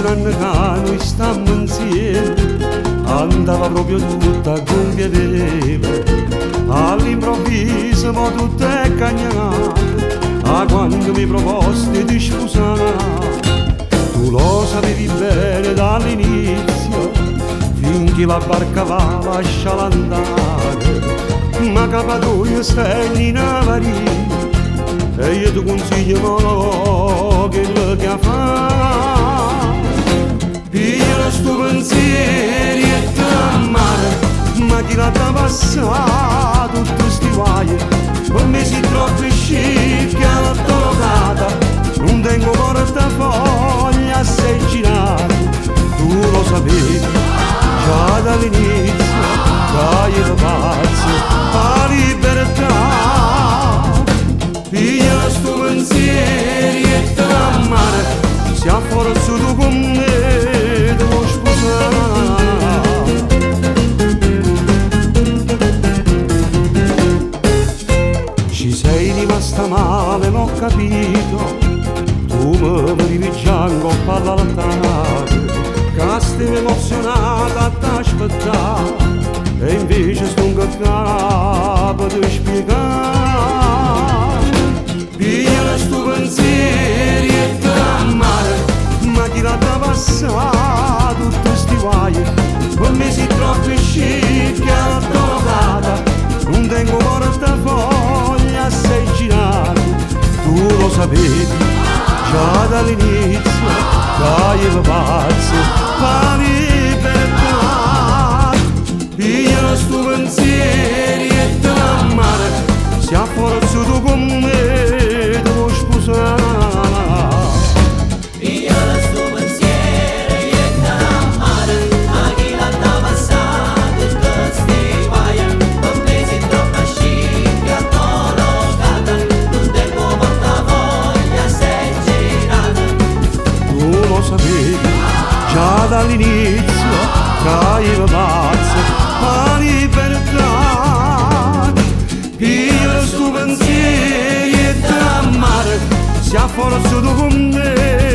anno che noi stiamo insieme, andava proprio tutta confiatevole, all'improvviso ma tutto è cagnato, a quando mi proposti di scusare. Tu lo sapevi bene dall'inizio, finché la barca va lasciala andare, ma capatoio stai in avaria, e io ti consiglio che lo che fa. Piglia sto pensieri e t'amare, ma chi l'ha passato tutti sti guai, per me si troppo scicca la tolocata, non tengo portafoglia, sei girato, tu lo sapevi già dall'inizio, dai io pazzo, a libertà. Piglia sto pensieri e t'amare, se a forza tu con me devo sposare. Ci sei rimasta male, l'ho capito, tu mi venivi già in coppa all'altare, che stai emozionata a t'aspettare, e invece sto in capo di spiegare. Piglia sto pensieri e t'amare, ma chi l'ha passato tutti sti guai, per me si troppo scicca la tolocata, non tengo portafoglia, sei girato, tu lo sapevi già dall'inizio, dai io pazzo, la libertà. Piglia sto pensieri e t'amare, se a forza tu con me devo sposare. Piglia sto pensieri e t'amare, ma chi l'ha passato tutti sti guai, per me si troppo scicca tolocata, non tengo portafoglia, sei girata. Tu lo sapevi già dall'inizio, che io pazzo, la libertà. Piglia sto pensieri e t'amare, se a forza tu con me